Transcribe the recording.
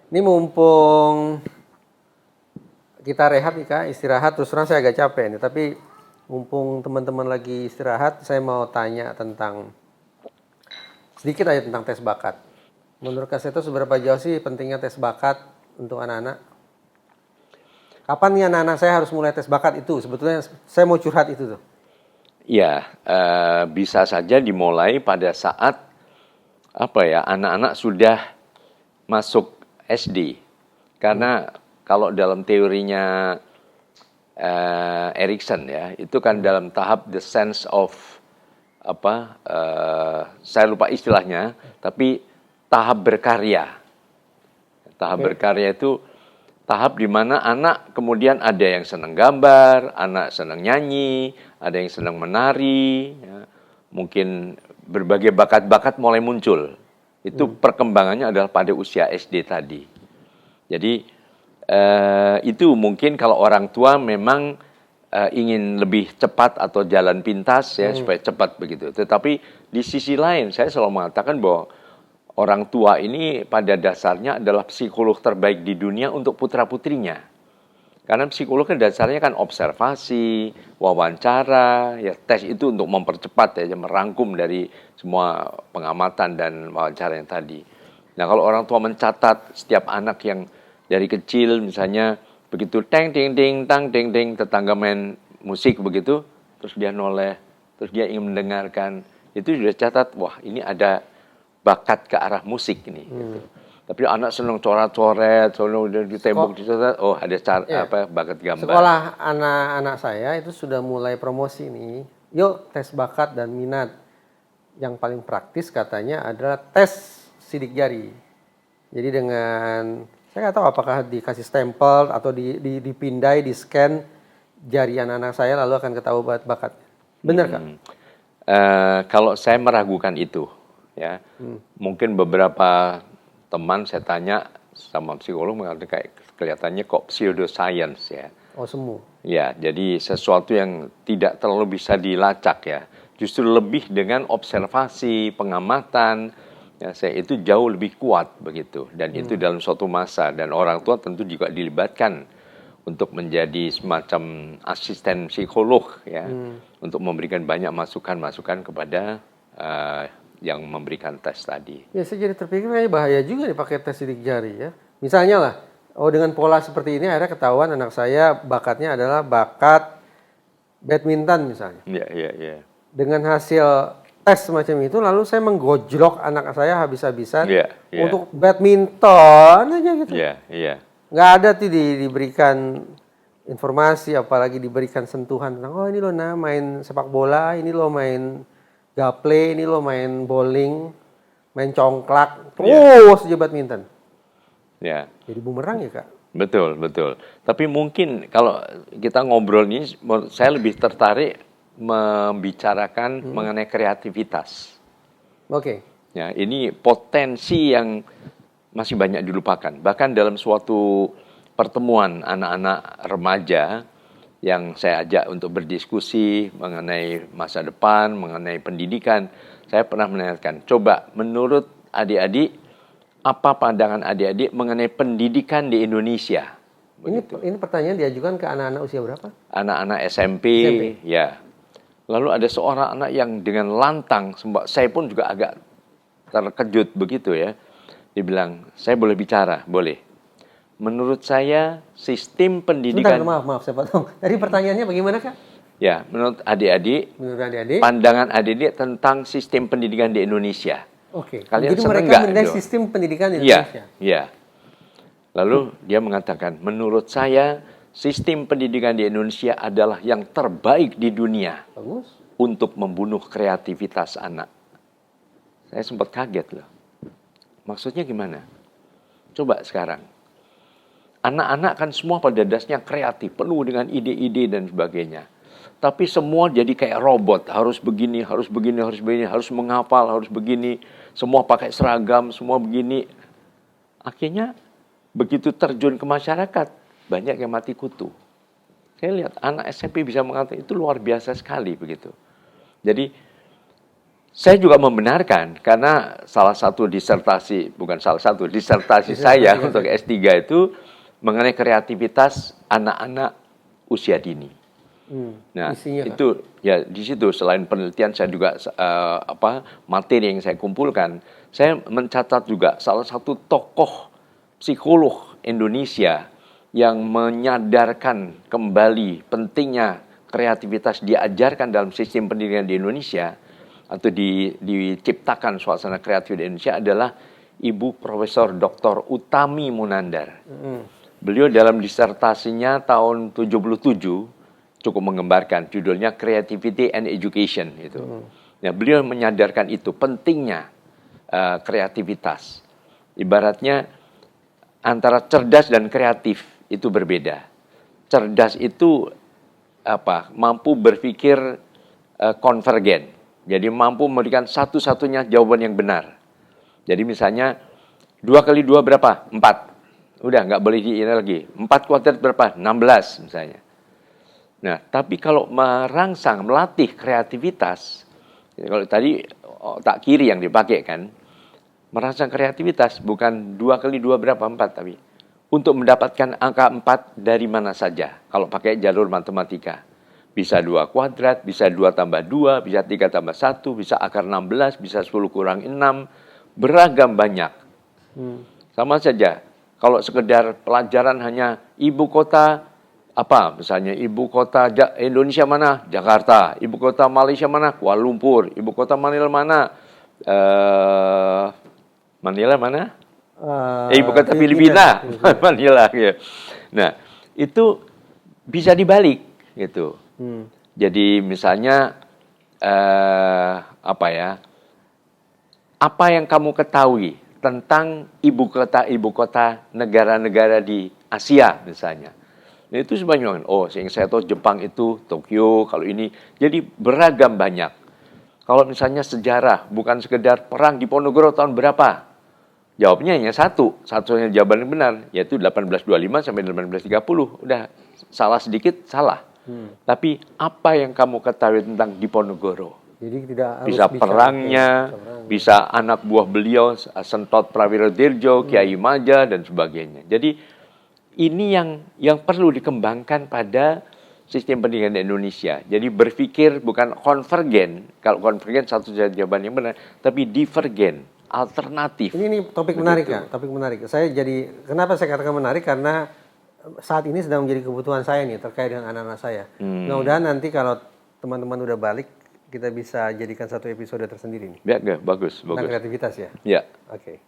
Ini mumpung kita rehat nih Kak, istirahat. Terus terang saya agak capek nih, tapi mumpung teman-teman lagi istirahat, saya mau tanya tentang sedikit aja tentang tes bakat. Menurut Kak Seto seberapa jauh sih pentingnya tes bakat untuk anak-anak? Kapan nih anak-anak saya harus mulai tes bakat itu? Sebetulnya saya mau curhat itu tuh. Ya, bisa saja dimulai pada saat anak-anak sudah masuk SD. Karena kalau dalam teorinya Erikson ya, itu kan dalam tahap the sense of saya lupa istilahnya, tapi tahap berkarya. Tahap Oke. berkarya itu tahap di mana anak kemudian ada yang senang gambar, anak senang nyanyi, ada yang senang menari, ya. Mungkin berbagai bakat-bakat mulai muncul. Itu perkembangannya adalah pada usia SD tadi. Jadi itu mungkin kalau orang tua memang ingin lebih cepat atau jalan pintas ya supaya cepat begitu. Tetapi di sisi lain saya selalu mengatakan bahwa orang tua ini pada dasarnya adalah psikolog terbaik di dunia untuk putra-putrinya. Karena psikolog kan dasarnya kan observasi, wawancara, ya tes itu untuk mempercepat ya, merangkum dari semua pengamatan dan wawancara yang tadi. Nah, kalau orang tua mencatat setiap anak yang dari kecil misalnya begitu teng ting ting tang ting ting tetangga main musik begitu, terus dia noleh, terus dia ingin mendengarkan, itu sudah catat, wah ini ada bakat ke arah musik ini gitu. Tapi anak senang coret-coret, senang di tembok Kok dicoret, oh ada ya, bakat gambar. sekolah anak-anak saya itu sudah mulai promosi nih. Yuk tes bakat dan minat. Yang paling praktis katanya adalah tes sidik jari. Jadi dengan saya nggak tahu apakah dikasih stempel atau dipindai, di scan jari anak-anak saya lalu akan ketahui bakatnya. Benar Kak? Kalau saya meragukan itu, ya mungkin beberapa teman saya tanya sama psikolog mengatakan kayak kelihatannya kok pseudoscience ya. Oh semu. Ya, jadi sesuatu yang tidak terlalu bisa dilacak ya. Justru lebih dengan observasi, pengamatan, ya, saya itu jauh lebih kuat begitu. Dan itu dalam suatu masa dan orang tua tentu juga dilibatkan untuk menjadi semacam asisten psikolog ya, untuk memberikan banyak masukan-masukan kepada yang memberikan tes tadi. Ya saya jadi terpikir kayaknya bahaya juga nih pakai tes sidik jari ya. Misalnya lah, oh dengan pola seperti ini akhirnya ketahuan anak saya bakatnya adalah bakat badminton misalnya. Iya, iya, iya. Dengan hasil tes semacam itu lalu saya menggojlok anak saya habis-habisan Iya, iya. untuk badminton aja gitu. Iya, iya. Nggak ada tuh diberikan informasi apalagi diberikan sentuhan tentang oh ini lo main sepak bola, ini lo main gaple, ini lo main bowling, main congklak, terus aja badminton. Ya, Jadi bumerang ya Kak. betul, betul. Tapi mungkin kalau kita ngobrol ini, saya lebih tertarik membicarakan mengenai kreativitas. Oke. Ya, ini potensi yang masih banyak dilupakan. Bahkan dalam suatu pertemuan anak-anak remaja yang saya ajak untuk berdiskusi mengenai masa depan, mengenai pendidikan, saya pernah menanyakan, coba menurut adik-adik, apa pandangan adik-adik mengenai pendidikan di Indonesia? Ini pertanyaan diajukan ke anak-anak usia berapa? Anak-anak SMP, SMP. ya. Lalu ada seorang anak yang dengan lantang, saya pun juga agak terkejut begitu ya. Dia bilang, saya boleh bicara? Boleh. Menurut saya, sistem pendidikan... Sebentar, maaf, saya potong. Tadi pertanyaannya bagaimana Kak? Ya, menurut adik-adik, Menurut adik-adik? pandangan adik-adik tentang sistem pendidikan di Indonesia. Oke. Kalian Jadi seneng mereka nggak menilai itu? sistem pendidikan di Iya, Indonesia. iya. Lalu dia mengatakan, menurut saya sistem pendidikan di Indonesia adalah yang terbaik di dunia Bagus. untuk membunuh kreativitas anak. Saya sempat kaget loh. Maksudnya gimana? Coba sekarang. Anak-anak kan semua pada dasarnya kreatif, penuh dengan ide-ide dan sebagainya. Tapi semua jadi kayak robot, harus begini, harus begini, harus begini, harus menghafal, harus begini. Semua pakai seragam, semua begini. Akhirnya begitu terjun ke masyarakat, banyak yang mati kutu. Saya lihat anak SMP bisa mengatakan itu luar biasa sekali begitu. Jadi Saya juga membenarkan karena disertasi saya untuk S3 itu mengenai kreativitas anak-anak usia dini. Nah, Isinya, Kak? itu ya di situ selain penelitian saya juga materi yang saya kumpulkan, saya mencatat juga salah satu tokoh psikolog Indonesia yang menyadarkan kembali pentingnya kreativitas diajarkan dalam sistem pendidikan di Indonesia atau diciptakan suasana kreatif di Indonesia adalah Ibu Profesor Dr. Utami Munandar. Beliau dalam disertasinya tahun 77 cukup menggambarkan, judulnya Creativity and Education itu. Ya, beliau menyadarkan itu pentingnya kreativitas. Ibaratnya antara cerdas dan kreatif itu berbeda. Cerdas itu mampu berpikir konvergen. Jadi mampu memberikan satu-satunya jawaban yang benar. Jadi misalnya 2 kali 2 berapa? 4. Udah nggak boleh diingat lagi. 4 kuadrat berapa? 16 misalnya. Nah, tapi kalau melatih kreativitas, kalau tadi otak kiri yang dipakai kan, merangsang kreativitas bukan 2 kali 2 berapa? 4 tapi. Untuk mendapatkan angka 4 dari mana saja kalau pakai jalur matematika. Bisa 2 kuadrat, bisa 2 tambah 2, bisa 3 tambah 1, bisa akar 16, bisa 10 kurang 6, beragam banyak. Sama saja, kalau sekedar pelajaran hanya ibu kota, misalnya ibu kota Indonesia mana? Jakarta. Ibu kota Malaysia mana? Kuala Lumpur. Ibu kota Manila mana? Manila mana? Ibu kota Filipina. Manila. Ya. Nah, itu bisa dibalik gitu. Jadi misalnya apa yang kamu ketahui tentang ibu kota negara-negara di Asia misalnya. Nah, itu sebanyak. Yang saya tahu Jepang itu Tokyo, kalau ini jadi beragam banyak. Kalau misalnya sejarah bukan sekedar perang di Ponorogo tahun berapa? Jawabnya hanya satunya jawaban yang benar, yaitu 1825 sampai 1830. Udah salah sedikit salah. Tapi apa yang kamu ketahui tentang Diponegoro? Jadi tidak harus bisa perangnya, bisa anak buah beliau, Sentot Prawiro Dirjo, Kiai Maja, dan sebagainya. Jadi ini yang perlu dikembangkan pada sistem pendidikan di Indonesia. Jadi berpikir bukan konvergen, kalau konvergen satu jawaban yang benar, tapi divergen, alternatif. Ini topik menarik, Kak. Topik menarik. Kenapa saya katakan menarik? Karena saat ini sedang menjadi kebutuhan saya nih terkait dengan anak-anak saya. Mudah-mudahan nanti kalau teman-teman udah balik, kita bisa jadikan satu episode tersendiri nih. Ya, bagus. Tentang kreativitas ya? Ya. Oke.